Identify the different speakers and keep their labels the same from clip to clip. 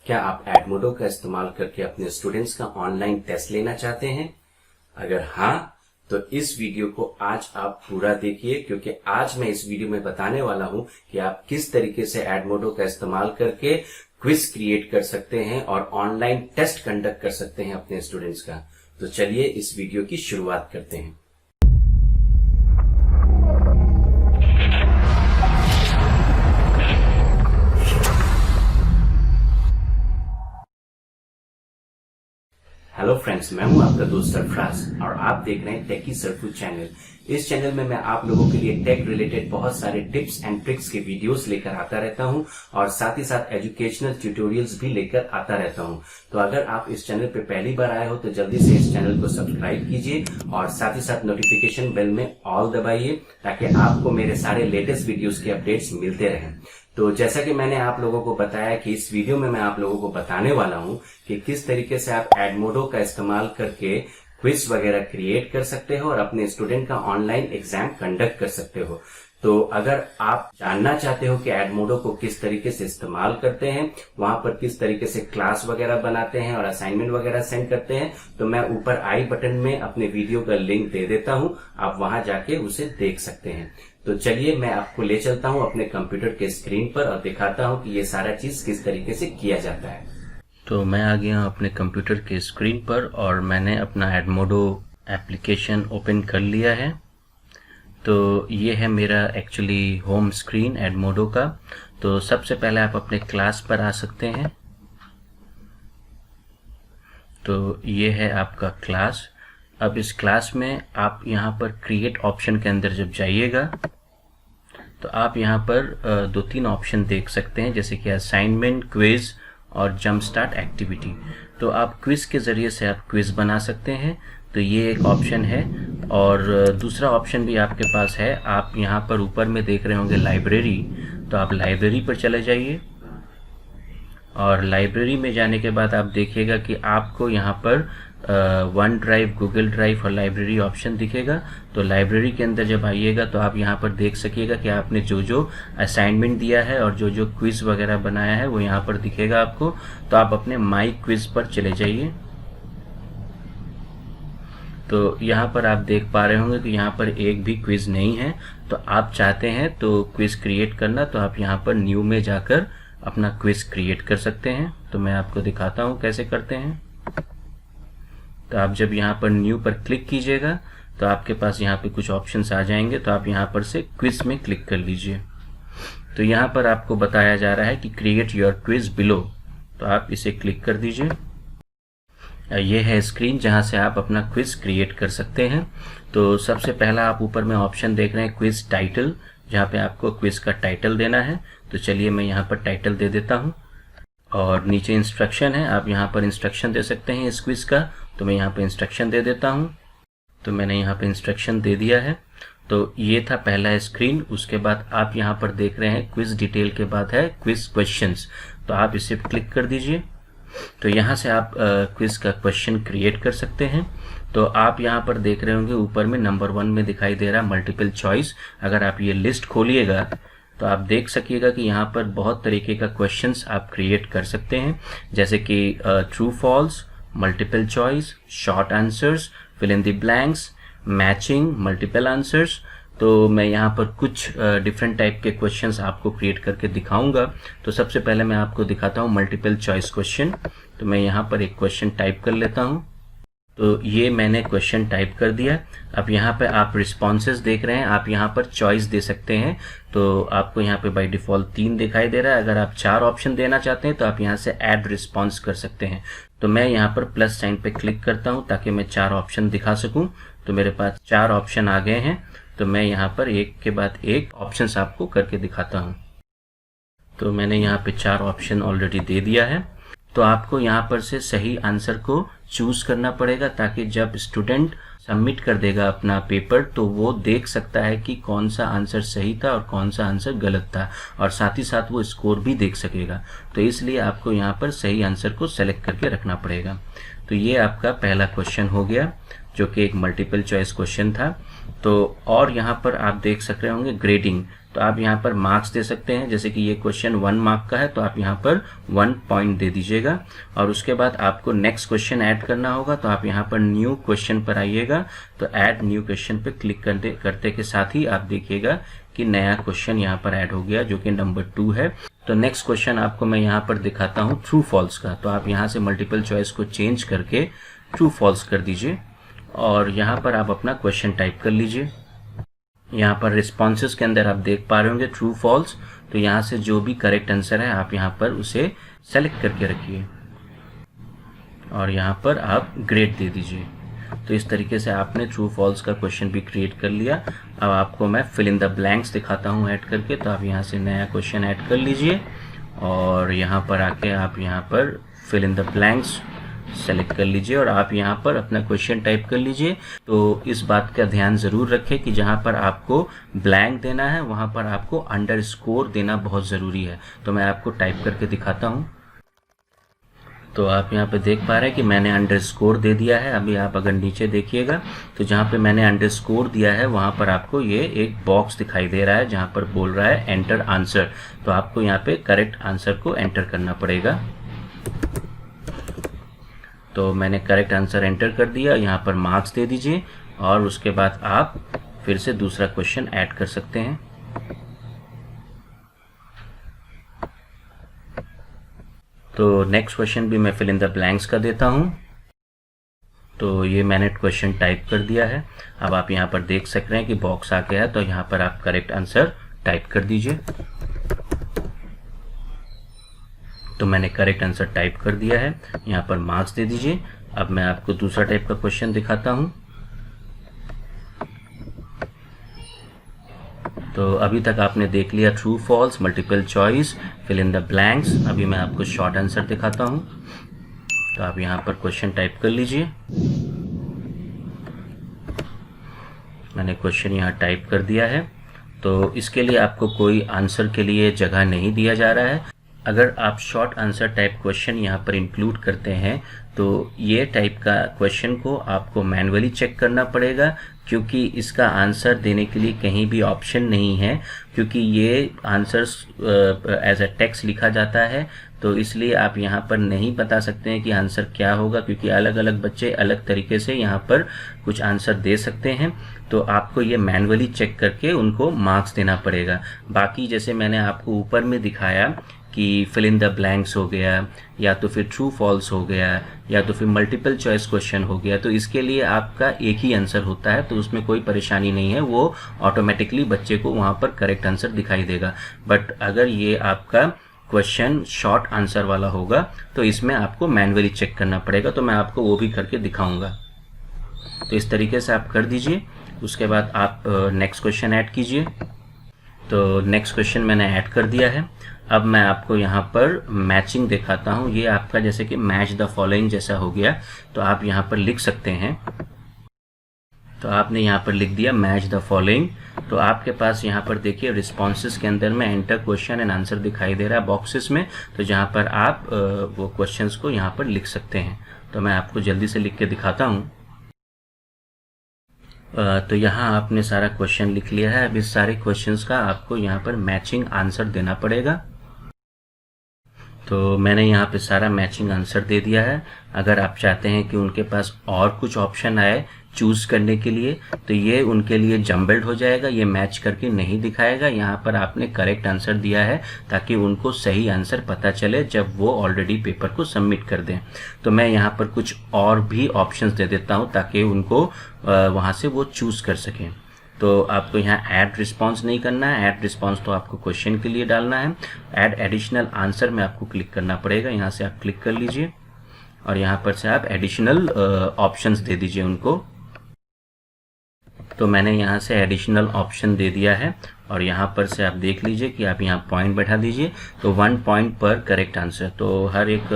Speaker 1: क्या आप एडमोडो का इस्तेमाल करके अपने स्टूडेंट्स का ऑनलाइन टेस्ट लेना चाहते हैं? अगर हाँ, तो इस वीडियो को आज आप पूरा देखिए, क्योंकि आज मैं इस वीडियो में बताने वाला हूं कि आप किस तरीके से एडमोडो का इस्तेमाल करके क्विज क्रिएट कर सकते हैं और ऑनलाइन टेस्ट कंडक्ट कर सकते हैं अपने स्टूडेंट्स का। तो चलिए इस वीडियो की शुरुआत करते हैं। हेलो फ्रेंड्स, मैं हूं आपका दोस्त सरफराज और आप देख रहे हैं टेकी सरफू चैनल। इस चैनल में मैं आप लोगों के लिए टेक रिलेटेड बहुत सारे टिप्स एंड ट्रिक्स के वीडियोस लेकर आता रहता हूं और साथ ही साथ एजुकेशनल ट्यूटोरियल्स भी लेकर आता रहता हूं। तो अगर आप इस चैनल पे पहली बार आए हो तो जल्दी से इस चैनल को सब्सक्राइब कीजिए और साथ ही साथ नोटिफिकेशन बेल में ऑल दबाइए ताकि आपको मेरे सारे लेटेस्ट वीडियोस के अपडेट्स मिलते रहें। तो जैसा कि मैंने आप लोगों को बताया कि इस वीडियो में मैं आप लोगों को बताने वाला हूं कि किस तरीके से आप एडमोडो का इस्तेमाल करके क्विज वगैरह क्रिएट कर सकते हो और अपने स्टूडेंट का ऑनलाइन एग्जाम कंडक्ट कर सकते हो। तो अगर आप जानना चाहते हो कि एडमोडो को किस तरीके से इस्तेमाल करते हैं, वहां पर किस तरीके से क्लास वगैरह बनाते हैं और असाइनमेंट वगैरह सेंड करते हैं, तो मैं ऊपर आई बटन में अपने वीडियो का लिंक दे देता हूं, आप वहां जाके उसे देख सकते हैं। तो चलिए मैं आपको ले चलता हूं अपने कंप्यूटर के स्क्रीन पर और दिखाता हूं कि ये सारा चीज किस तरीके से किया जाता है। तो मैं आ गया हूं अपने कंप्यूटर के स्क्रीन पर और मैंने अपना एडमोडो एप्लीकेशन ओपन कर लिया है। तो ये है मेरा एक्चुअली होम स्क्रीन एडमोडो का। तो सबसे पहले आप अपने क्लास पर आ सकते हैं। तो ये है आपका क्लास। अब इस क्लास में आप यहाँ पर क्रिएट ऑप्शन के अंदर जब जाइएगा तो आप यहाँ पर दो तीन ऑप्शन देख सकते हैं, जैसे कि असाइनमेंट, क्विज और जंप स्टार्ट एक्टिविटी। तो आप क्विज के ज़रिए से आप क्विज बना सकते हैं, तो ये एक ऑप्शन है। और दूसरा ऑप्शन भी आपके पास है, आप यहाँ पर ऊपर में देख रहे होंगे लाइब्रेरी, तो आप लाइब्रेरी पर चले जाइए और लाइब्रेरी में जाने के बाद आप देखिएगा कि आपको यहाँ पर वन ड्राइव, गूगल ड्राइव और लाइब्रेरी ऑप्शन दिखेगा। तो लाइब्रेरी के अंदर जब आइएगा तो आप यहाँ पर देख सकिएगा कि आपने जो जो असाइनमेंट दिया है और जो जो क्विज वगैरह बनाया है वो यहाँ पर दिखेगा आपको। तो आप अपने माई क्विज पर चले जाइए। तो यहाँ पर आप देख पा रहे होंगे कि यहाँ पर एक भी क्विज नहीं है। तो आप चाहते हैं तो क्विज क्रिएट करना, तो आप यहाँ पर न्यू में जाकर अपना क्विज क्रिएट कर सकते हैं। तो मैं आपको दिखाता हूँ कैसे करते हैं। तो आप जब यहाँ पर न्यू पर क्लिक कीजिएगा तो आपके पास यहाँ पे कुछ ऑप्शंस आ जाएंगे। तो आप यहाँ पर से क्विज में क्लिक कर लीजिए। तो यहाँ पर आपको बताया जा रहा है कि क्रिएट योर क्विज बिलो, तो आप इसे क्लिक कर दीजिए। ये है स्क्रीन जहाँ से आप अपना क्विज क्रिएट कर सकते हैं। तो सबसे पहला आप ऊपर में ऑप्शन देख रहे हैं क्विज टाइटल, जहाँ पे आपको क्विज का टाइटल देना है। तो चलिए मैं यहाँ पर टाइटल दे देता हूँ और नीचे इंस्ट्रक्शन है, आप यहाँ पर इंस्ट्रक्शन दे सकते हैं इस क्विज का। तो मैं यहाँ पे इंस्ट्रक्शन दे देता हूँ। तो मैंने यहाँ पे इंस्ट्रक्शन दे दिया है। तो ये था पहला स्क्रीन। उसके बाद आप यहाँ पर देख रहे हैं क्विज डिटेल के बाद है क्विज क्वेश्चंस, तो आप इसे क्लिक कर दीजिए। तो यहाँ से आप क्विज का क्वेश्चन क्रिएट कर सकते हैं। तो आप यहाँ पर देख रहे होंगे ऊपर में नंबर 1 में दिखाई दे रहा है मल्टीपल चॉइस। अगर आप ये लिस्ट खोलिएगा तो आप देख सकिएगा कि यहाँ पर बहुत तरीके का क्वेश्चंस आप क्रिएट कर सकते हैं, जैसे कि true false, multiple choice, short answers, fill in the blanks, matching, multiple answers. तो मैं यहाँ पर कुछ डिफरेंट टाइप के क्वेश्चंस आपको क्रिएट करके दिखाऊंगा। तो सबसे पहले मैं आपको दिखाता हूँ मल्टीपल चॉइस क्वेश्चन। तो मैं यहाँ पर एक क्वेश्चन टाइप कर लेता हूँ। तो ये मैंने क्वेश्चन टाइप कर दिया। अब यहाँ पे आप रिस्पॉन्सेज देख रहे हैं, आप यहाँ पर चॉइस दे सकते हैं। तो आपको यहाँ पे बाय डिफॉल्ट 3 दिखाई दे रहा है। अगर आप 4 ऑप्शन देना चाहते हैं तो आप यहाँ से ऐड रिस्पॉन्स कर सकते हैं। तो मैं यहाँ पर प्लस साइन पे क्लिक करता हूँ ताकि मैं 4 ऑप्शन दिखा सकूँ। तो मेरे पास 4 ऑप्शन आ गए हैं। तो मैं यहाँ पर एक के बाद एक ऑप्शन आपको करके दिखाता हूँ। तो मैंने यहाँ पे 4 ऑप्शन ऑलरेडी दे दिया है। तो आपको यहाँ पर से सही आंसर को चूज करना पड़ेगा ताकि जब स्टूडेंट सबमिट कर देगा अपना पेपर तो वो देख सकता है कि कौन सा आंसर सही था और कौन सा आंसर गलत था, और साथ ही साथ वो स्कोर भी देख सकेगा। तो इसलिए आपको यहाँ पर सही आंसर को सेलेक्ट करके रखना पड़ेगा। तो ये आपका पहला क्वेश्चन हो गया जो कि एक मल्टीपल चॉइस क्वेश्चन था। तो और यहाँ पर आप देख सक रहे होंगे ग्रेडिंग, तो आप यहाँ पर मार्क्स दे सकते हैं। जैसे कि ये क्वेश्चन 1 मार्क का है तो आप यहाँ पर 1 पॉइंट दे दीजिएगा। और उसके बाद आपको नेक्स्ट क्वेश्चन ऐड करना होगा, तो आप यहाँ पर न्यू क्वेश्चन पर आइएगा। तो ऐड न्यू क्वेश्चन पर क्लिक करते के साथ ही आप देखिएगा कि नया क्वेश्चन यहाँ पर ऐड हो गया, जो कि नंबर 2 है। तो नेक्स्ट क्वेश्चन आपको मैं यहाँ पर दिखाता हूँ ट्रू फॉल्स का। तो आप यहाँ से मल्टीपल चॉइस को चेंज करके ट्रू फॉल्स कर दीजिए और यहाँ पर आप अपना क्वेश्चन टाइप कर लीजिए। यहाँ पर रिस्पॉन्सेस के अंदर आप देख पा रहे होंगे ट्रू फॉल्स। तो यहाँ से जो भी करेक्ट आंसर है आप यहाँ पर उसे सेलेक्ट करके रखिए और यहाँ पर आप ग्रेड दे दीजिए। तो इस तरीके से आपने ट्रू फॉल्स का क्वेश्चन भी क्रिएट कर लिया। अब आपको मैं फिल इन द ब्लैंक्स दिखाता हूँ ऐड करके। तो आप यहाँ से नया क्वेश्चन ऐड कर लीजिए और यहाँ पर आके आप यहाँ पर fill in the blanks select कर लीजिए और आप यहाँ पर अपना क्वेश्चन टाइप कर लीजिए। तो इस बात का ध्यान ज़रूर रखें कि जहाँ पर आपको ब्लैंक देना है वहाँ पर आपको अंडरस्कोर देना बहुत ज़रूरी है। तो मैं आपको टाइप करके दिखाता हूँ। तो आप यहाँ पे देख पा रहे हैं कि मैंने अंडरस्कोर दे दिया है। अभी आप अगर नीचे देखिएगा तो जहाँ पे मैंने अंडरस्कोर दिया है वहाँ पर आपको ये एक बॉक्स दिखाई दे रहा है जहाँ पर बोल रहा है एंटर आंसर। तो आपको यहाँ पे करेक्ट आंसर को एंटर करना पड़ेगा। तो मैंने करेक्ट आंसर एंटर कर दिया। यहाँ पर मार्क्स दे दीजिए और उसके बाद आप फिर से दूसरा क्वेश्चन ऐड कर सकते हैं। तो नेक्स्ट क्वेश्चन भी मैं फिल इन द ब्लैंक्स का देता हूँ। तो ये मैंने क्वेश्चन टाइप कर दिया है। अब आप यहाँ पर देख सक रहे हैं कि बॉक्स आ गया है। तो यहाँ पर आप करेक्ट आंसर टाइप कर दीजिए। तो मैंने करेक्ट आंसर टाइप कर दिया है। यहाँ पर मार्क्स दे दीजिए। अब मैं आपको दूसरा टाइप का क्वेश्चन दिखाता हूँ। तो अभी तक आपने देख लिया true false, multiple choice, fill in the blanks. अभी मैं आपको शॉर्ट आंसर दिखाता हूँ। तो आप यहाँ पर क्वेश्चन टाइप कर लीजिए। मैंने क्वेश्चन यहाँ टाइप कर दिया है। तो इसके लिए आपको कोई आंसर के लिए जगह नहीं दिया जा रहा है। अगर आप शॉर्ट आंसर टाइप क्वेश्चन यहाँ पर इंक्लूड करते हैं तो ये टाइप का क्वेश्चन को आपको मैन्युअली चेक करना पड़ेगा, क्योंकि इसका आंसर देने के लिए कहीं भी ऑप्शन नहीं है, क्योंकि ये आंसर्स एज अ टेक्स्ट लिखा जाता है। तो इसलिए आप यहाँ पर नहीं बता सकते हैं कि आंसर क्या होगा, क्योंकि अलग अलग बच्चे अलग तरीके से यहाँ पर कुछ आंसर दे सकते हैं। तो आपको ये मैन्युअली चेक करके उनको मार्क्स देना पड़ेगा। बाकी जैसे मैंने आपको ऊपर में दिखाया कि फिल इन द ब्लैंक्स हो गया, या तो फिर ट्रू फॉल्स हो गया, या तो फिर मल्टीपल चॉइस क्वेश्चन हो गया, तो इसके लिए आपका एक ही आंसर होता है। तो उसमें कोई परेशानी नहीं है, वो ऑटोमेटिकली बच्चे को वहाँ पर करेक्ट आंसर दिखाई देगा। बट अगर ये आपका क्वेश्चन शॉर्ट आंसर वाला होगा तो इसमें आपको मैन्युअली चेक करना पड़ेगा। तो मैं आपको वो भी करके दिखाऊंगा। तो इस तरीके से आप कर दीजिए। उसके बाद आप नेक्स्ट क्वेश्चन ऐड कीजिए। तो नेक्स्ट क्वेश्चन मैंने ऐड कर दिया है। अब मैं आपको यहाँ पर मैचिंग दिखाता हूँ। ये आपका जैसे कि मैच द फॉलोइंग जैसा हो गया, तो आप यहाँ पर लिख सकते हैं। तो आपने यहाँ पर लिख दिया मैच द फॉलोइंग। तो आपके पास यहाँ पर देखिए रिस्पॉन्सेस के अंदर में एंटर क्वेश्चन एंड आंसर दिखाई दे रहा है बॉक्सेस में। तो जहाँ पर आप वो क्वेश्चंस को यहाँ पर लिख सकते हैं। तो मैं आपको जल्दी से लिख के दिखाता हूँ। तो यहाँ आपने सारा क्वेश्चन लिख लिया है। अब इस सारे क्वेश्चंस का आपको यहाँ पर मैचिंग आंसर देना पड़ेगा। तो मैंने यहाँ पे सारा मैचिंग आंसर दे दिया है। अगर आप चाहते हैं कि उनके पास और कुछ ऑप्शन आए चूज़ करने के लिए, तो ये उनके लिए जम्बल्ड हो जाएगा, ये मैच करके नहीं दिखाएगा। यहाँ पर आपने करेक्ट आंसर दिया है ताकि उनको सही आंसर पता चले जब वो ऑलरेडी पेपर को सबमिट कर दें। तो मैं यहाँ पर कुछ और भी ऑप्शंस दे देता हूँ ताकि उनको वहाँ से वो चूज़ कर सकें। तो आपको यहाँ ऐड रिस्पॉन्स नहीं करना है। ऐड रिस्पॉन्स तो आपको क्वेश्चन के लिए डालना है। ऐड एडिशनल आंसर में आपको क्लिक करना पड़ेगा। यहाँ से आप क्लिक कर लीजिए और यहाँ पर से आप एडिशनल ऑप्शंस दे दीजिए उनको। तो मैंने यहाँ से एडिशनल ऑप्शन दे दिया है और यहाँ पर से आप देख लीजिए कि आप यहाँ पॉइंट बैठा दीजिए। तो 1 पॉइंट पर करेक्ट आंसर, तो हर एक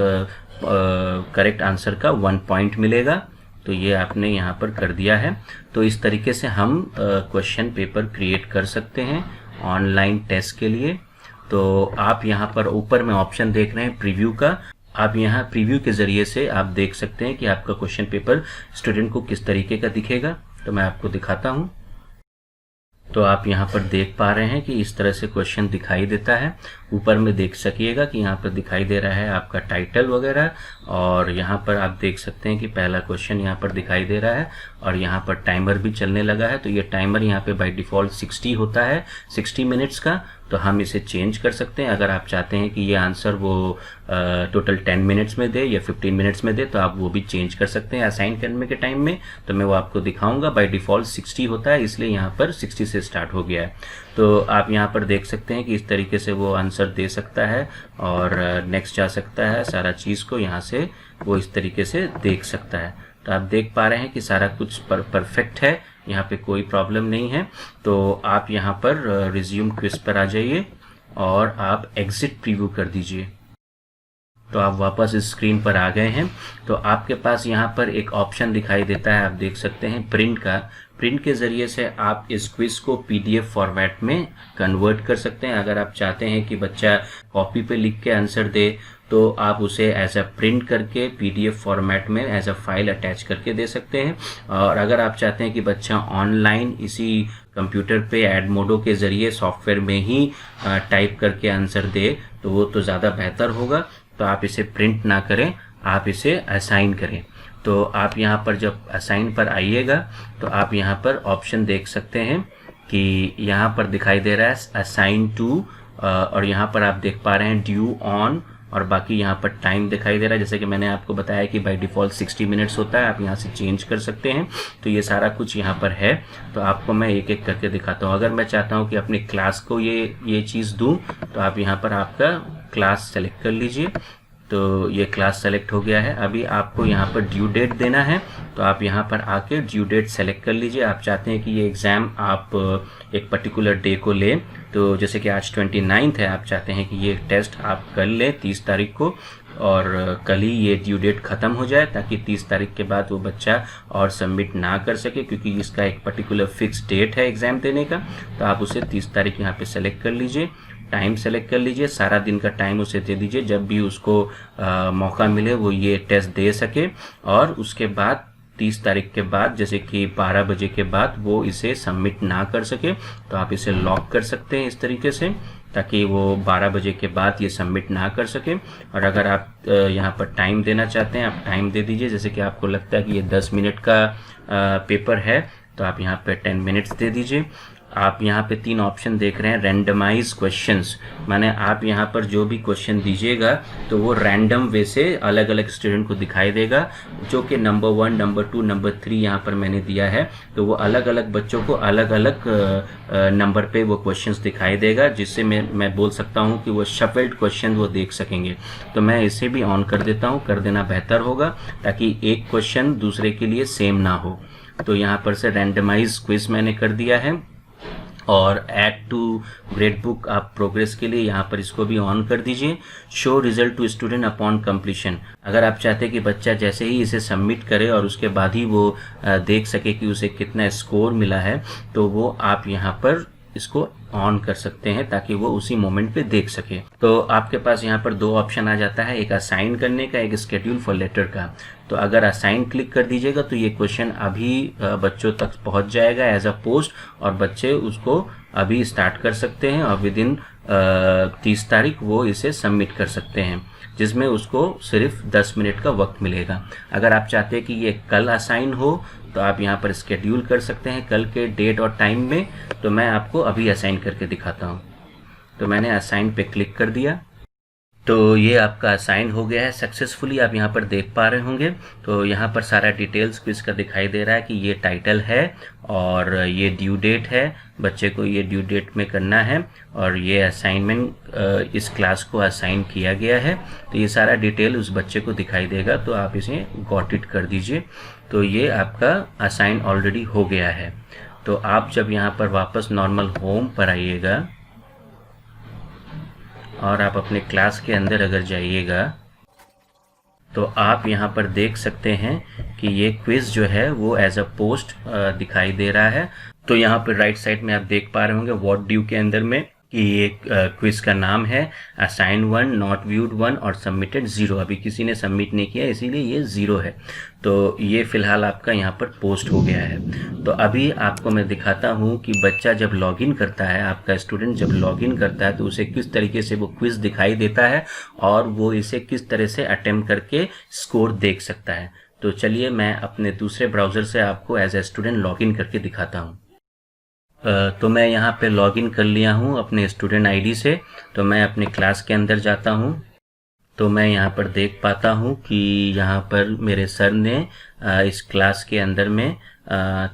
Speaker 1: करेक्ट आंसर का 1 पॉइंट मिलेगा। तो ये आपने यहाँ पर कर दिया है। तो इस तरीके से हम क्वेश्चन पेपर क्रिएट कर सकते हैं ऑनलाइन टेस्ट के लिए। तो आप यहाँ पर ऊपर में ऑप्शन देख रहे हैं प्रीव्यू का। आप यहाँ प्रीव्यू के ज़रिए से आप देख सकते हैं कि आपका क्वेश्चन पेपर स्टूडेंट को किस तरीके का दिखेगा। तो मैं आपको दिखाता हूँ। तो आप यहाँ पर देख पा रहे हैं कि इस तरह से क्वेश्चन दिखाई देता है। ऊपर में देख सकिएगा कि यहाँ पर दिखाई दे रहा है आपका टाइटल वगैरह, और यहाँ पर आप देख सकते हैं कि पहला क्वेश्चन यहाँ पर दिखाई दे रहा है और यहाँ पर टाइमर भी चलने लगा है। तो ये टाइमर यहाँ पे बाय डिफ़ॉल्ट 60 होता है, 60 मिनट्स का। तो हम इसे चेंज कर सकते हैं। अगर आप चाहते हैं कि ये आंसर वो टोटल 10 मिनट्स में दे या 15 मिनट्स में दे तो आप वो भी चेंज कर सकते हैं असाइन करने के टाइम में। तो मैं वो आपको दिखाऊंगा। बाय डिफ़ॉल्ट 60 होता है, इसलिए यहाँ पर 60 से स्टार्ट हो गया है। तो आप यहाँ पर देख सकते हैं कि इस तरीके से वो आंसर दे सकता है और नेक्स्ट जा सकता है। सारा चीज़ को यहाँ से वो इस तरीके से देख सकता है। तो आप देख पा रहे हैं कि सारा कुछ परफेक्ट है, यहाँ पे कोई प्रॉब्लम नहीं है। तो आप यहाँ पर रिज्यूम क्विज पर आ जाइए और आप एग्जिट प्रीव्यू कर दीजिए। तो आप वापस इस स्क्रीन पर आ गए हैं। तो आपके पास यहाँ पर एक ऑप्शन दिखाई देता है, आप देख सकते हैं प्रिंट का। प्रिंट के ज़रिए से आप इस क्विज को PDF फॉर्मेट में कन्वर्ट कर सकते हैं। अगर आप चाहते हैं कि बच्चा कॉपी पे लिख के आंसर दे तो आप उसे एज अ प्रिंट करके PDF फॉर्मेट में एज अ फाइल अटैच करके दे सकते हैं। और अगर आप चाहते हैं कि बच्चा ऑनलाइन इसी कंप्यूटर पे एडमोडो के ज़रिए सॉफ्टवेयर में ही टाइप करके आंसर दे तो वो तो ज़्यादा बेहतर होगा। तो आप इसे प्रिंट ना करें, आप इसे असाइन करें। तो आप यहाँ पर जब असाइन पर आइएगा तो आप यहाँ पर ऑप्शन देख सकते हैं कि यहाँ पर दिखाई दे रहा है असाइन टू, और यहाँ पर आप देख पा रहे हैं ड्यू ऑन, और बाकी यहाँ पर टाइम दिखाई दे रहा है। जैसे कि मैंने आपको बताया कि बाय डिफ़ॉल्ट 60 मिनट्स होता है, आप यहाँ से चेंज कर सकते हैं। तो ये सारा कुछ यहाँ पर है। तो आपको मैं एक एक करके दिखाता हूँ। अगर मैं चाहता हूँ कि अपनी क्लास को ये चीज़ दूँ तो आप यहाँ पर आपका क्लास सेलेक्ट कर लीजिए। तो ये क्लास सेलेक्ट हो गया है। अभी आपको यहाँ पर ड्यू डेट देना है, तो आप यहाँ पर आके ड्यू डेट सेलेक्ट कर लीजिए। आप चाहते हैं कि ये एग्ज़ाम आप एक पर्टिकुलर डे को लें, तो जैसे कि आज 29 है, आप चाहते हैं कि ये टेस्ट आप कर लें 30 तारीख को और कल ही ये ड्यू डेट ख़त्म हो जाए, ताकि 30 तारीख के बाद वो बच्चा और सबमिट ना कर सके, क्योंकि इसका एक पर्टिकुलर फिक्स डेट है एग्ज़ाम देने का। तो आप उसे 30 तारीख यहाँ पे सेलेक्ट कर लीजिए, टाइम सेलेक्ट कर लीजिए, सारा दिन का टाइम उसे दे दीजिए, जब भी उसको मौका मिले वो ये टेस्ट दे सके। और उसके बाद 30 तारीख के बाद जैसे कि 12 बजे के बाद वो इसे सबमिट ना कर सके, तो आप इसे लॉक कर सकते हैं इस तरीके से, ताकि वो 12 बजे के बाद ये सबमिट ना कर सके। और अगर आप यहाँ पर टाइम देना चाहते हैं, आप टाइम दे दीजिए। जैसे कि आपको लगता है कि ये 10 मिनट का पेपर है, तो आप यहाँ पर 10 मिनट्स दे दीजिए। आप यहाँ पे 3 ऑप्शन देख रहे हैं, रैंडमाइज क्वेश्चंस, माने आप यहाँ पर जो भी क्वेश्चन दीजिएगा तो वो रैंडम वे से अलग अलग स्टूडेंट को दिखाई देगा, जो कि नंबर 1, नंबर 2, नंबर 3 यहाँ पर मैंने दिया है। तो वो अलग अलग बच्चों को अलग अलग नंबर पे वो क्वेश्चंस दिखाई देगा, जिससे मैं बोल सकता हूँ कि वो शफल्ड क्वेश्चन वो देख सकेंगे। तो मैं इसे भी ऑन कर देता हूँ, कर देना बेहतर होगा, ताकि एक क्वेश्चन दूसरे के लिए सेम ना हो। तो यहाँ पर से रैंडमाइज क्विज मैंने कर दिया है। और ऐड टू ग्रेड बुक आप प्रोग्रेस के लिए यहाँ पर इसको भी ऑन कर दीजिए। Show result to student upon completion, अगर आप चाहते हैं कि बच्चा जैसे ही इसे सबमिट करे और उसके बाद ही वो देख सके कि उसे कितना स्कोर मिला है, तो वो आप यहाँ पर इसको ऑन कर सकते हैं, ताकि वो उसी मोमेंट पे देख सके। तो आपके पास यहाँ पर 2 ऑप्शन आ जाता है, एक असाइन करने का, एक स्केड्यूल फॉर लेटर का। तो अगर असाइन क्लिक कर दीजिएगा तो ये क्वेश्चन अभी बच्चों तक पहुँच जाएगा एज अ पोस्ट, और बच्चे उसको अभी स्टार्ट कर सकते हैं और विद इन 30 तारीख वो इसे सबमिट कर सकते हैं, जिसमें उसको सिर्फ 10 मिनट का वक्त मिलेगा। अगर आप चाहते हैं कि ये कल असाइन हो तो आप यहाँ पर स्केड्यूल कर सकते हैं कल के डेट और टाइम में। तो मैं आपको अभी असाइन करके दिखाता हूँ। तो मैंने असाइन पे क्लिक कर दिया, तो ये आपका असाइन हो गया है सक्सेसफुली, आप यहाँ पर देख पा रहे होंगे। तो यहाँ पर सारा डिटेल्स क्विज का दिखाई दे रहा है कि ये टाइटल है और ये ड्यू डेट है, बच्चे को ये ड्यू डेट में करना है, और ये असाइनमेंट इस क्लास को असाइन किया गया है। तो ये सारा डिटेल उस बच्चे को दिखाई देगा, तो आप इसे गॉट इट कर दीजिए। तो ये आपका असाइन ऑलरेडी हो गया है। तो आप जब यहाँ पर वापस नॉर्मल होम पर आइएगा और आप अपने क्लास के अंदर अगर जाइएगा, तो आप यहाँ पर देख सकते हैं कि ये क्विज जो है वो एज अ पोस्ट दिखाई दे रहा है। तो यहाँ पर राइट साइड में आप देख पा रहे होंगे व्हाट ड्यू के अंदर में कि ये क्विज का नाम है असाइन 1, नॉट व्यूड 1 और सबमिटेड 0। अभी किसी ने सबमिट नहीं किया इसीलिए ये 0 है। तो ये फ़िलहाल आपका यहाँ पर पोस्ट हो गया है। तो अभी आपको मैं दिखाता हूँ कि बच्चा जब लॉगिन करता है, आपका स्टूडेंट जब लॉगिन करता है तो उसे किस तरीके से वो क्विज दिखाई देता है और वो इसे किस तरह से अटेम्प्ट करके स्कोर देख सकता है। तो चलिए मैं अपने दूसरे ब्राउज़र से आपको एज ए स्टूडेंट लॉगिन करके दिखाता हूँ। तो मैं यहाँ पे लॉगिन कर लिया हूँ अपने स्टूडेंट आईडी से। तो मैं अपने क्लास के अंदर जाता हूँ तो मैं यहाँ पर देख पाता हूँ कि यहाँ पर मेरे सर ने इस क्लास के अंदर में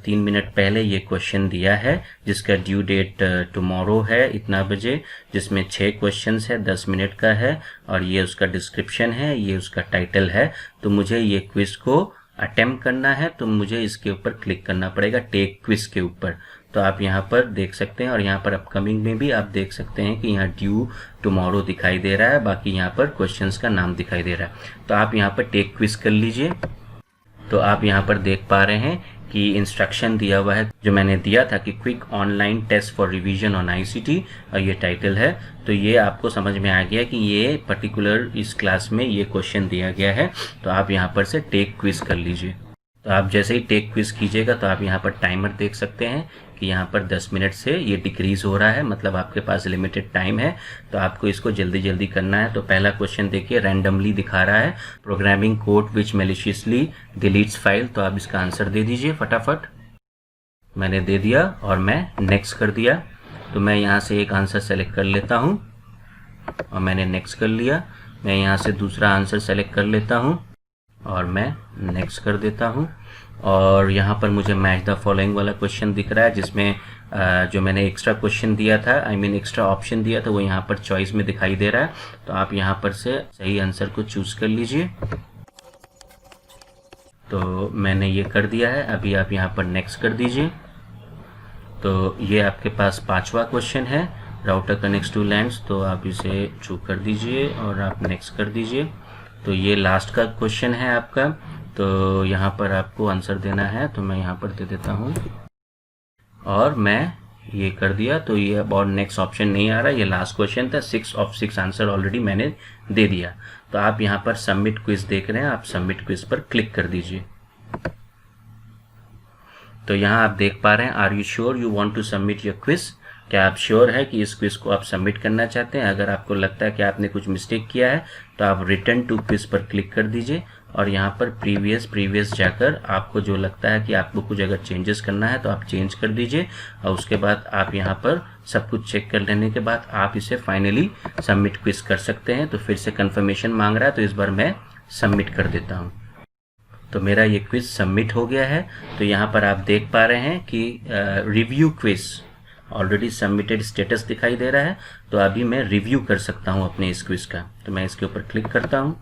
Speaker 1: 3 मिनट पहले ये क्वेश्चन दिया है जिसका ड्यू डेट टुमारो है इतना बजे, जिसमें 6 क्वेश्चंस है, 10 मिनट का है और ये उसका डिस्क्रिप्शन है, ये उसका टाइटल है। तो मुझे ये क्विज को अटेम्प्ट करना है तो मुझे इसके ऊपर क्लिक करना पड़ेगा, टेक क्विज के ऊपर। तो आप यहाँ पर देख सकते हैं और यहाँ पर अपकमिंग में भी आप देख सकते हैं कि यहाँ ड्यू टुमारो दिखाई दे रहा है, बाकी यहाँ पर क्वेश्चंस का नाम दिखाई दे रहा है। तो आप यहाँ पर टेक क्विज कर लीजिए। तो आप यहाँ पर देख पा रहे हैं कि इंस्ट्रक्शन दिया हुआ है जो मैंने दिया था कि quick online test for revision on ICT और ये टाइटल है। तो ये आपको समझ में आ गया कि ये पर्टिकुलर इस क्लास में ये क्वेश्चन दिया गया है। तो आप यहाँ पर से टेक क्विज कर लीजिए। तो आप जैसे ही टेक क्विज कीजिएगा तो आप यहाँ पर टाइमर देख सकते हैं कि यहाँ पर 10 मिनट से ये डिक्रीज़ हो रहा है, मतलब आपके पास लिमिटेड टाइम है। तो आपको इसको जल्दी जल्दी करना है। तो पहला क्वेश्चन देखिए, रैंडमली दिखा रहा है, programming code which maliciously deletes file. तो आप इसका आंसर दे दीजिए फटाफट। मैंने दे दिया और मैं नेक्स्ट कर दिया। तो मैं यहाँ से एक आंसर सेलेक्ट कर लेता हूँ और मैंने नेक्स्ट कर लिया। मैं यहाँ से दूसरा आंसर सेलेक्ट कर लेता हूँ और मैं नेक्स्ट कर देता हूँ। और यहाँ पर मुझे मैच द फॉलोइंग वाला क्वेश्चन दिख रहा है जिसमें जो मैंने एक्स्ट्रा क्वेश्चन दिया था, एक्स्ट्रा ऑप्शन दिया था, वो यहाँ पर चॉइस में दिखाई दे रहा है। तो आप यहाँ पर से सही आंसर को चूज़ कर लीजिए। तो मैंने ये कर दिया है। अभी आप यहाँ पर नेक्स्ट कर दीजिए। तो ये आपके पास 5वां क्वेश्चन है, राउटर कनेक्ट्स टू लैंड्स। तो आप इसे चूज कर दीजिए और आप नेक्स्ट कर दीजिए। तो ये लास्ट का क्वेश्चन है आपका। तो यहाँ पर आपको आंसर देना है, तो मैं यहाँ पर दे देता हूँ और मैं ये कर दिया। तो ये अब और नेक्स्ट ऑप्शन नहीं आ रहा, ये लास्ट क्वेश्चन था। 6 of 6 आंसर ऑलरेडी मैंने दे दिया। तो आप यहाँ पर सबमिट क्विज देख रहे हैं, आप सबमिट क्विज पर क्लिक कर दीजिए। तो यहाँ आप देख पा रहे हैं, are you sure you want to submit your quiz. क्या आप श्योर है कि इस क्विज को आप सबमिट करना चाहते हैं? अगर आपको लगता है कि आपने कुछ मिस्टेक किया है तो आप रिटर्न टू क्विज पर क्लिक कर दीजिए और यहाँ पर प्रीवियस जाकर आपको जो लगता है कि आपको कुछ अगर चेंजेस करना है तो आप चेंज कर दीजिए। और उसके बाद आप यहाँ पर सब कुछ चेक कर लेने के बाद आप इसे फाइनली सबमिट क्विज कर सकते हैं। तो फिर से कंफर्मेशन मांग रहा है, तो इस बार मैं सबमिट कर देता हूँ। तो मेरा ये क्विज सबमिट हो गया है। तो यहाँ पर आप देख पा रहे हैं कि review quiz already submitted status दिखाई दे रहा है। तो अभी मैं रिव्यू कर सकता हूँ अपने इस क्विज का। तो मैं इसके ऊपर क्लिक करता हूँ।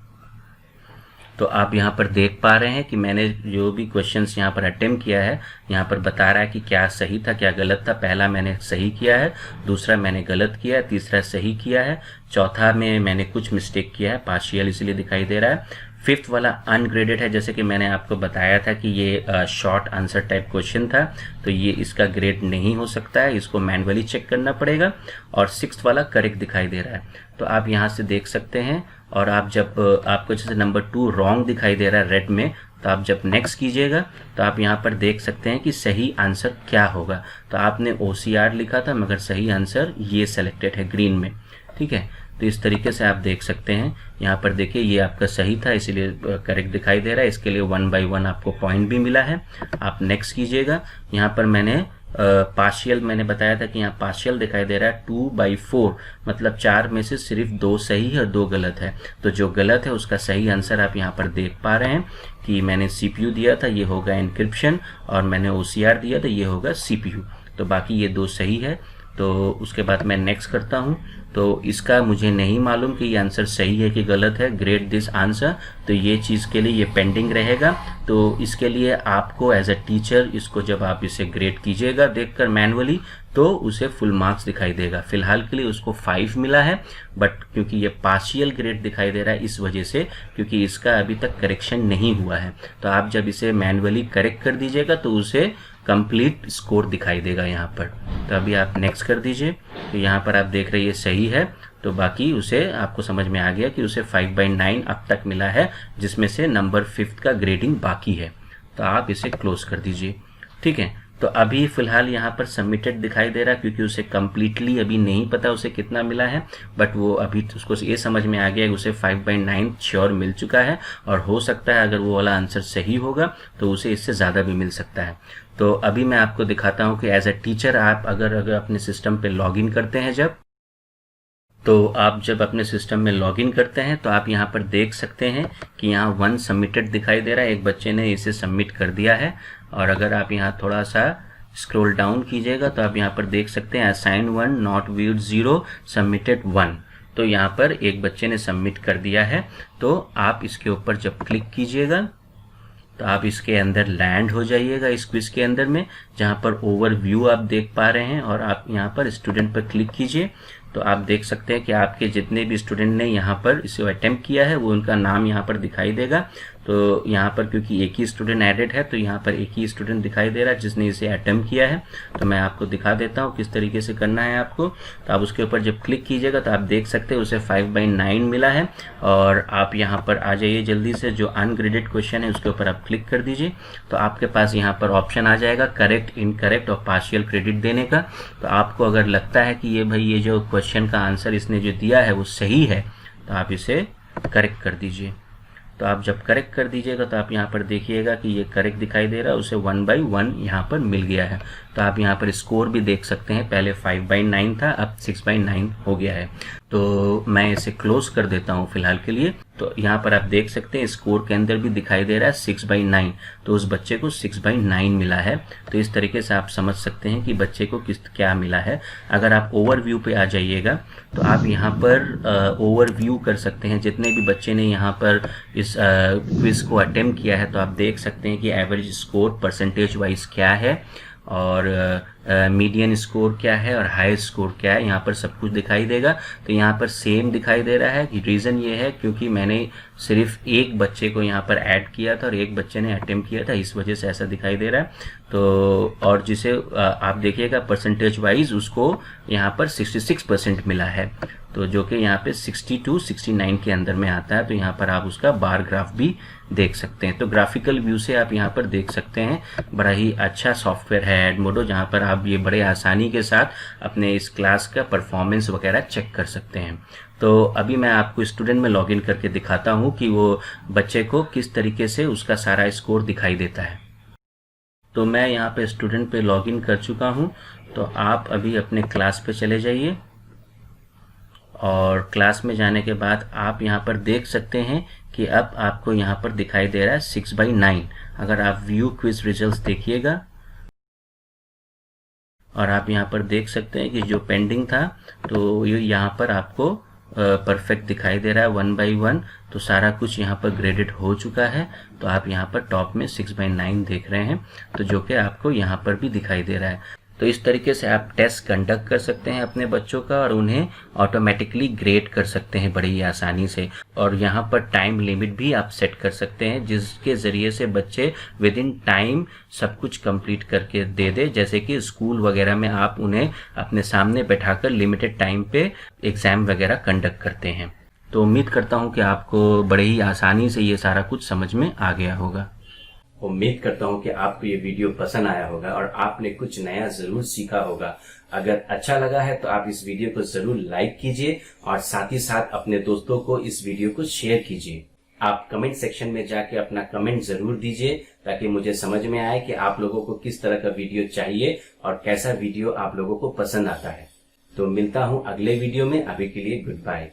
Speaker 1: तो आप यहाँ पर देख पा रहे हैं कि मैंने जो भी क्वेश्चंस यहाँ पर अटेम्प्ट किया है, यहाँ पर बता रहा है कि क्या सही था क्या गलत था। पहला मैंने सही किया है, दूसरा मैंने गलत किया है, तीसरा सही किया है, चौथा में मैंने कुछ मिस्टेक किया है, पार्शियल इसलिए दिखाई दे रहा है। 5th वाला अनग्रेडेड है, जैसे कि मैंने आपको बताया था कि ये शॉर्ट आंसर टाइप क्वेश्चन था, तो ये इसका ग्रेड नहीं हो सकता है, इसको मैनुअली चेक करना पड़ेगा। और 6th वाला करेक्ट दिखाई दे रहा है। तो आप यहाँ से देख सकते हैं। और आप जब आपको जैसे नंबर 2 रॉन्ग दिखाई दे रहा है रेड में, तो आप जब नेक्स्ट कीजिएगा तो आप यहाँ पर देख सकते हैं कि सही आंसर क्या होगा। तो आपने OCR लिखा था मगर सही आंसर ये सेलेक्टेड है ग्रीन में, ठीक है। तो इस तरीके से आप देख सकते हैं। यहाँ पर देखिए ये आपका सही था इसीलिए करेक्ट दिखाई दे रहा है। इसके लिए 1 by 1 आपको पॉइंट भी मिला है। आप नेक्स्ट कीजिएगा। यहाँ पर मैंने पार्शियल मैंने बताया था कि यहाँ पार्शियल दिखाई दे रहा है 2 by 4, मतलब 4 में से सिर्फ 2 सही है और 2 गलत है। तो जो गलत है उसका सही आंसर आप यहाँ पर देख पा रहे हैं कि मैंने CPU दिया था, ये होगा एनक्रिप्शन, और मैंने OCR दिया था, ये होगा CPU। तो बाकी ये 2 सही है। तो उसके बाद मैं नेक्स्ट करता हूँ। तो इसका मुझे नहीं मालूम कि ये आंसर सही है कि गलत है, ग्रेड दिस आंसर। तो ये चीज़ के लिए ये पेंडिंग रहेगा। तो इसके लिए आपको एज अ टीचर इसको जब आप इसे ग्रेड कीजिएगा देखकर मैनुअली, तो उसे फुल मार्क्स दिखाई देगा। फिलहाल के लिए उसको 5 मिला है, बट क्योंकि ये पार्शियल ग्रेड दिखाई दे रहा है इस वजह से, क्योंकि इसका अभी तक करेक्शन नहीं हुआ है। तो आप जब इसे मैनुअली करेक्ट कर दीजिएगा तो उसे कंप्लीट स्कोर दिखाई देगा यहाँ पर। तो अभी आप नेक्स्ट कर दीजिए। तो यहाँ पर आप देख रहे हैं ये सही है, तो बाकी उसे आपको समझ में आ गया कि उसे 5/9 अब तक मिला है, जिसमें से नंबर 5th का ग्रेडिंग बाकी है। तो आप इसे क्लोज कर दीजिए। ठीक है, तो अभी फिलहाल यहाँ पर सबमिटेड दिखाई दे रहा है, क्योंकि उसे कम्प्लीटली अभी नहीं पता उसे कितना मिला है, बट वो अभी उसको ये समझ में आ गया कि उसे 5/9 श्योर मिल चुका है, और हो सकता है अगर वो वाला आंसर सही होगा तो उसे इससे ज़्यादा भी मिल सकता है। तो अभी मैं आपको दिखाता हूँ कि एज अ टीचर आप अगर अपने सिस्टम पे लॉगिन करते हैं जब अपने सिस्टम में लॉगिन करते हैं तो आप यहाँ पर देख सकते हैं कि यहाँ 1 सबमिटेड दिखाई दे रहा है, एक बच्चे ने इसे सबमिट कर दिया है। और अगर आप यहाँ थोड़ा सा स्क्रॉल डाउन कीजिएगा तो आप यहाँ पर देख सकते हैं असाइन 1 नॉट व्यूड 0 सबमिटेड 1। तो यहाँ पर एक बच्चे ने सबमिट कर दिया है। तो आप इसके ऊपर जब क्लिक कीजिएगा तो आप इसके अंदर लैंड हो जाइएगा, इस क्विज के अंदर में, जहाँ पर ओवरव्यू आप देख पा रहे हैं, और आप यहाँ पर स्टूडेंट पर क्लिक कीजिए तो आप देख सकते हैं कि आपके जितने भी स्टूडेंट ने यहाँ पर इसे अटेम्प्ट किया है वो उनका नाम यहाँ पर दिखाई देगा। तो यहाँ पर क्योंकि एक ही स्टूडेंट एडेड है तो यहाँ पर एक ही स्टूडेंट दिखाई दे रहा है जिसने इसे अटेम्प्ट किया है। तो मैं आपको दिखा देता हूँ किस तरीके से करना है आपको। तो आप उसके ऊपर जब क्लिक कीजिएगा तो आप देख सकते हैं उसे 5/9 मिला है। और आप यहाँ पर आ जाइए जल्दी से, जो अनग्रेडेड क्वेश्चन है उसके ऊपर आप क्लिक कर दीजिए। तो आपके पास यहाँ पर ऑप्शन आ जाएगा करेक्ट, इनकरेक्ट और पार्शियल क्रेडिट देने का। तो आपको अगर लगता है कि ये जो क्वेश्चन का आंसर इसने जो दिया है वो सही है तो आप इसे करेक्ट कर दीजिए। तो आप जब करेक्ट कर दीजिएगा तो आप यहाँ पर देखिएगा कि ये करेक्ट दिखाई दे रहा है, उसे 1/1 यहाँ पर मिल गया है। तो आप यहाँ पर स्कोर भी देख सकते हैं, पहले 5/9 था, अब 6/9 हो गया है। तो मैं इसे क्लोज कर देता हूँ फिलहाल के लिए। तो यहाँ पर आप देख सकते हैं स्कोर के अंदर भी दिखाई दे रहा है 6/9, तो उस बच्चे को 6/9 मिला है। तो इस तरीके से आप समझ सकते हैं कि बच्चे को क्या मिला है। अगर आप ओवरव्यू पे आ जाइएगा तो आप यहाँ पर ओवरव्यू कर सकते हैं, जितने भी बच्चे ने यहाँ पर इस क्विज को अटेम्प्ट किया है। तो आप देख सकते हैं कि एवरेज स्कोर परसेंटेज वाइज क्या है, और मीडियन स्कोर क्या है, और हाई स्कोर क्या है, यहाँ पर सब कुछ दिखाई देगा। तो यहाँ पर सेम दिखाई दे रहा है कि रीज़न ये है क्योंकि मैंने सिर्फ एक बच्चे को यहाँ पर ऐड किया था और एक बच्चे ने अटेम्प्ट किया था, इस वजह से ऐसा दिखाई दे रहा है। तो और जिसे आप देखिएगा परसेंटेज वाइज उसको यहाँ पर 66% मिला है, तो जो कि यहाँ पे 62 69 के अंदर में आता है। तो यहाँ पर आप उसका बार ग्राफ भी देख सकते हैं। तो ग्राफिकल व्यू से आप यहाँ पर देख सकते हैं, बड़ा ही अच्छा सॉफ्टवेयर है एडमोडो, जहाँ पर आप ये बड़े आसानी के साथ अपने इस क्लास का परफॉर्मेंस वगैरह चेक कर सकते हैं। तो अभी मैं आपको स्टूडेंट में लॉगिन करके दिखाता हूँ कि वो बच्चे को किस तरीके से उसका सारा स्कोर दिखाई देता है। तो मैं यहाँ पे स्टूडेंट पे लॉगिन कर चुका हूँ। तो आप अभी अपने क्लास पे चले जाइए, और क्लास में जाने के बाद आप यहाँ पर देख सकते हैं कि अब आपको यहाँ पर दिखाई दे रहा है 6/9। अगर आप व्यू क्विज रिजल्ट्स देखिएगा और आप यहाँ पर देख सकते हैं कि जो पेंडिंग था तो यहाँ पर आपको परफेक्ट दिखाई दे रहा है 1/1। तो सारा कुछ यहाँ पर ग्रेडेड हो चुका है। तो आप यहाँ पर टॉप में 6/9 देख रहे हैं, तो जो कि आपको यहाँ पर भी दिखाई दे रहा है। तो इस तरीके से आप टेस्ट कंडक्ट कर सकते हैं अपने बच्चों का, और उन्हें ऑटोमेटिकली ग्रेड कर सकते हैं बड़ी ही आसानी से। और यहाँ पर टाइम लिमिट भी आप सेट कर सकते हैं, जिसके ज़रिए से बच्चे विद इन टाइम सब कुछ कंप्लीट करके दे दे। जैसे कि स्कूल वगैरह में आप उन्हें अपने सामने बैठाकर लिमिटेड टाइम पे एग्ज़ाम वगैरह कंडक्ट करते हैं। तो उम्मीद करता हूँ कि आपको बड़े ही आसानी से ये सारा कुछ समझ में आ गया होगा। उम्मीद करता हूँ कि आपको ये वीडियो पसंद आया होगा और आपने कुछ नया जरूर सीखा होगा। अगर अच्छा लगा है तो आप इस वीडियो को जरूर लाइक कीजिए, और साथ ही साथ अपने दोस्तों को इस वीडियो को शेयर कीजिए। आप कमेंट सेक्शन में जाके अपना कमेंट जरूर दीजिए, ताकि मुझे समझ में आए कि आप लोगों को किस तरह का वीडियो चाहिए और कैसा वीडियो आप लोगों को पसंद आता है। तो मिलता हूँ अगले वीडियो में। अभी के लिए गुड बाय।